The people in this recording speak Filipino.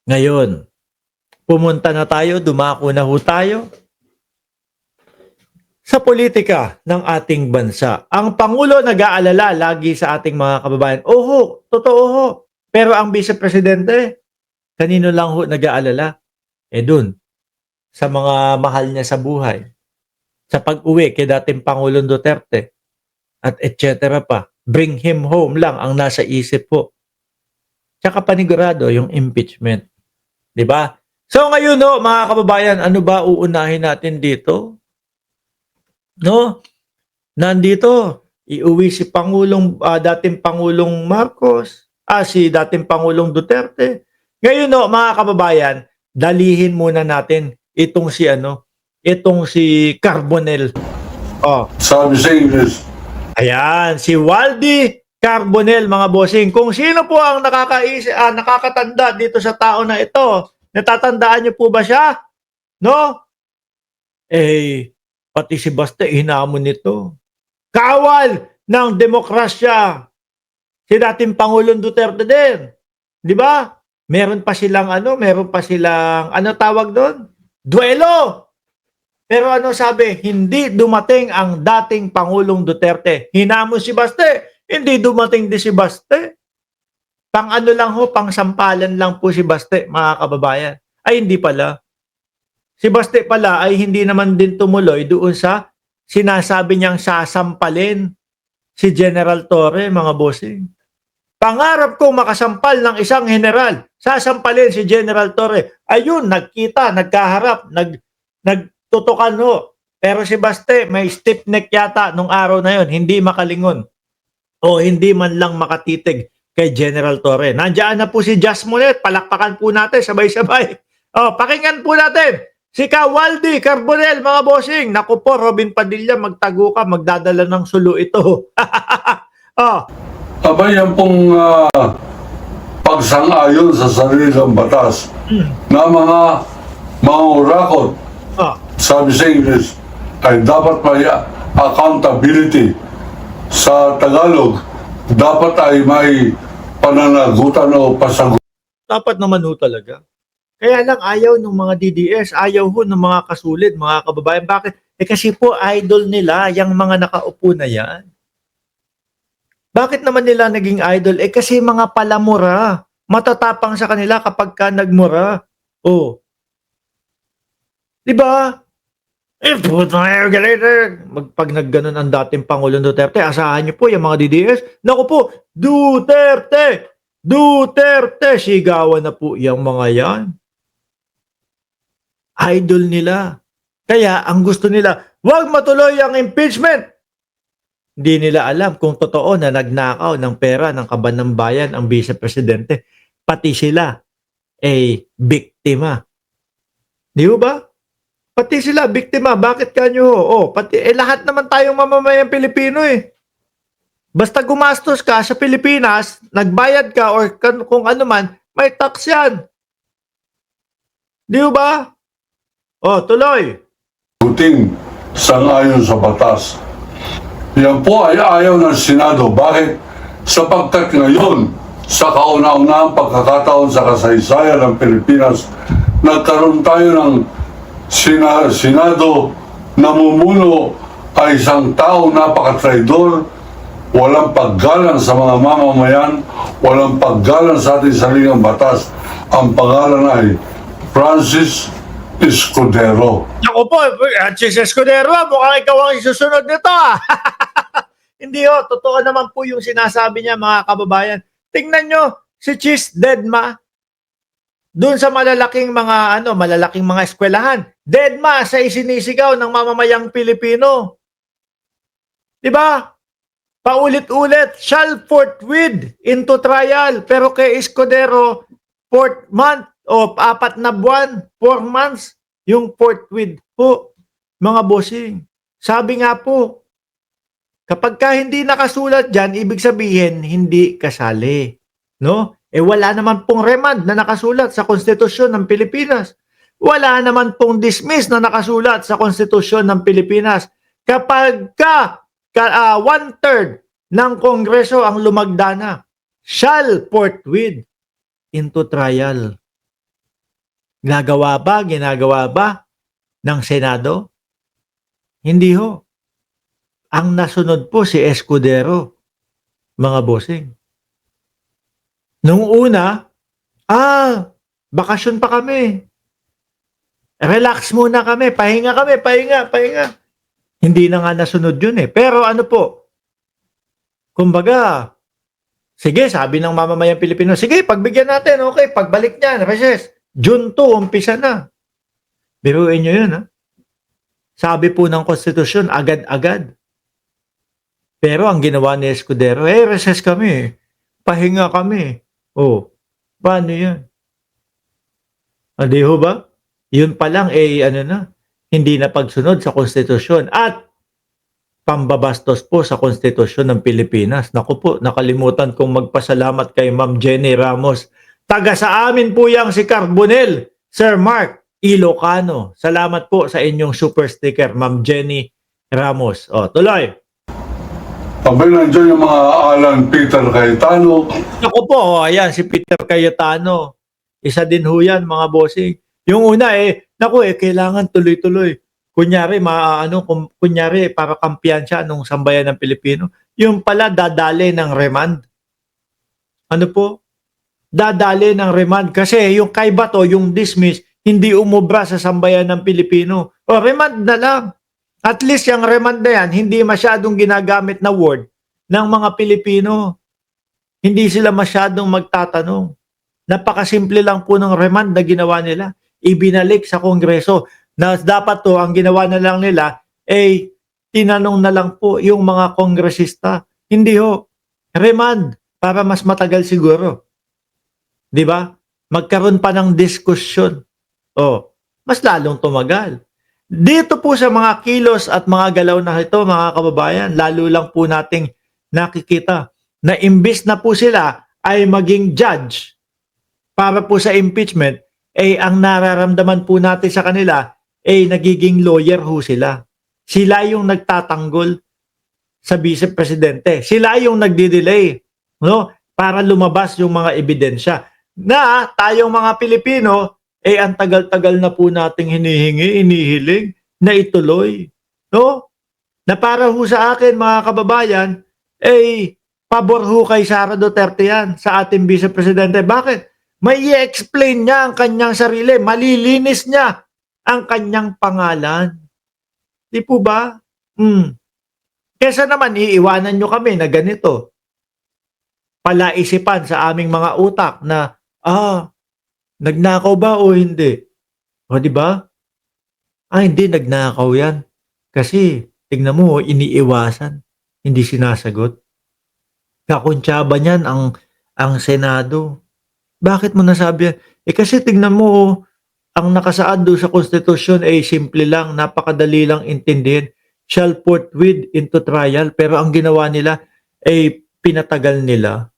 Ngayon, pumunta na tayo, dumako na ho tayo sa politika ng ating bansa. Ang Pangulo nag-aalala lagi sa ating mga kababayan. Oho, totoo ho. Pero ang Vice Presidente, kanino lang ho nag-aalala? Dun, sa mga mahal niya sa buhay. Sa pag-uwi kay dating Pangulong Duterte at etc. pa. Bring him home lang ang nasa isip po. Tsaka panigurado yung impeachment. 'Di ba? So ngayon no, mga kababayan, ano ba uunahin natin dito? No? Nandito, iuwi si dating Pangulong Marcos, si dating Pangulong Duterte. Ngayon no, mga kababayan, dalihin muna natin itong si Carbonell. Oh, Sabi sa English, ayan, si Waldy Carbonell, mga bossing. Kung sino po ang nakakatanda dito sa tao na ito, natatandaan niyo po ba siya? No? Pati si Basta hinamon nito. Kawal ng demokrasya. Si dating Pangulong Duterte din. 'Di ba? Meron pa silang ano tawag doon? Duelo. Pero ano sabi? Hindi dumating ang dating Pangulong Duterte. Hinamon si Baste. Hindi dumating din si Baste. Pang ano lang ho, pang sampalan lang po si Baste, mga kababayan. Ay hindi pala. Si Baste pala ay hindi naman din tumuloy doon sa sinasabi niyang sasampalin si General Torre, mga bossing. Pangarap kong makasampal ng isang general, sasampalin si General Torre. Ayun, nagkita, nagkaharap, nagtutukan ho. Pero si Baste may stiff neck yata nung araw na yon, hindi makalingon o hindi man lang makatitig kay General Torre. Nandiyan na po si Jas Monet, palakpakan po natin sabay-sabay. Pakinggan po natin. Si Waldy Carbonell, mga bossing. Naku po, Robin Padilla, magtago ka, magdadala ng sulo ito. abay yan pong pagsang-ayon sa sariling batas na mga urakot, sabi sa English, ay dapat may accountability. Sa Tagalog, dapat ay may pananagutan o pasagutan. Dapat naman ho talaga. Kaya lang ayaw ng mga DDS, ayaw ho ng mga kasulid, mga kababayan. Bakit? Kasi po idol nila yung mga nakaupo na yan. Bakit naman nila naging idol? Kasi mga palamura. Matatapang sa kanila kapag ka nagmura. Di ba? Pag nagganon ang dating Pangulong Duterte, asahan niyo po yung mga DDS. Naku po, Duterte! Duterte! Sigawan na po yung mga yan. Idol nila. Kaya ang gusto nila, wag matuloy ang impeachment. Hindi nila alam kung totoo na nagnakaw ng pera ng kaban ng bayan ang Vice Presidente. Pati sila biktima. Di ba? Pati sila biktima. Bakit kanyo? Pati lahat naman tayong mamamayang Pilipino Basta gumastos ka sa Pilipinas, nagbayad ka or kung ano man, may tax yan. Di ba? Tuloy. Buting sang-ayon sa batas. Yan po ay ayaw ng Senado. Bakit? Sapagkat ngayon, sa kauna-unahang pagkakataon sa kasaysayan ng Pilipinas, nagkaroon tayo ng Senado na mumuno ay isang tao napaka-traidor, walang paggalang sa mga mamamayan, walang paggalang sa ating sariling batas. Ang pangalan ay Francis Escudero. Ako po, si Escudero, mukhang ikaw ang isusunod nito Hindi totoo naman po yung sinasabi niya, mga kababayan. Tingnan nyo, si Chis Dedma, doon sa malalaking mga eskwelahan. Dedma sa isinisigaw ng mamamayang Pilipino. Di ba? Paulit-ulit, shall forthwith into trial. Pero kay Escudero, 4th month o 4 na buwan, 4 months, yung forthwith po, mga bossing. Sabi nga po, kapag ka hindi nakasulat dyan, ibig sabihin, hindi kasali. No? Wala naman pong remand na nakasulat sa Konstitusyon ng Pilipinas. Wala naman pong dismiss na nakasulat sa Konstitusyon ng Pilipinas. Kapag ka 1/3 ng Kongreso ang lumagdana, shall forthwith into trial. Ginagawa ba ng Senado? Hindi ho. Ang nasunod po si Escudero, mga bossing. Nung una, bakasyon pa kami. Relax muna kami, pahinga kami, pahinga. Hindi na nga nasunod yun eh. Pero ano po, kumbaga, sige, sabi ng mamamayang Pilipino, sige, pagbigyan natin, okay, pagbalik niyan, recess, June 2, umpisa na. Biruin nyo yun, ha? Sabi po ng konstitusyon, agad-agad. Pero ang ginawa ni Escudero, recess kami, pahinga kami. Oh, paano yan? Hindi ho ba? Yun pa lang, hindi na pagsunod sa konstitusyon at pambabastos po sa konstitusyon ng Pilipinas. Naku po, nakalimutan kong magpasalamat kay Ma'am Jenny Ramos. Taga sa amin po yang si Carbonel, Sir Mark Ilocano. Salamat po sa inyong super sticker, Ma'am Jenny Ramos. O, tuloy. Abay, nandiyan yung mga Alan Peter Cayetano. Naku po, ayan, si Peter Cayetano. Isa din ho yan, mga bossing. Yung una kailangan tuloy-tuloy. Kunyari, kunyari, para kampiyansya nung sambayan ng Pilipino. Yung pala, dadali ng remand. Ano po? Dadali ng remand. Kasi yung kay Bato, yung dismiss, hindi umubra sa sambayan ng Pilipino. O, remand na lang. At least yung remand na yan, hindi masyadong ginagamit na word ng mga Pilipino. Hindi sila masyadong magtatanong. Napakasimple lang po ng remand na ginawa nila. Ibinalik sa Kongreso. Na dapat to, ang ginawa na lang nila, tinanong na lang po yung mga kongresista. Hindi ho. Remand. Para mas matagal siguro. Di ba? Magkaroon pa ng diskusyon. Mas lalong tumagal. Dito po sa mga kilos at mga galaw na ito, mga kababayan, lalo lang po nating nakikita na imbis na po sila ay maging judge para po sa impeachment, ang nararamdaman po natin sa kanila, nagiging lawyer ho sila. Sila yung nagtatanggol sa Vice Presidente. Sila yung nagdi-delay, no? Para lumabas yung mga ebidensya. Na tayong mga Pilipino, ang tagal-tagal na po nating inihiling na ituloy. No? Na para ho sa akin, mga kababayan, pabor ho kay Sara Duterte yan sa ating Vice Presidente. Bakit? May i-explain niya ang kanyang sarili. Malilinis niya ang kanyang pangalan. Di po ba? Kesa naman, iiwanan nyo kami na ganito. Palaisipan sa aming mga utak na, nagnakaw ba o hindi? O di ba? Hindi nagnakaw yan. Kasi, tignan mo, iniiwasan. Hindi sinasagot. Kakuntsaba niyan ang Senado. Bakit mo nasabi yan? Kasi tignan mo, ang nakasaad doon sa konstitusyon simple lang, napakadali lang intindihin. Shall forthwith into trial. Pero ang ginawa nila pinatagal nila.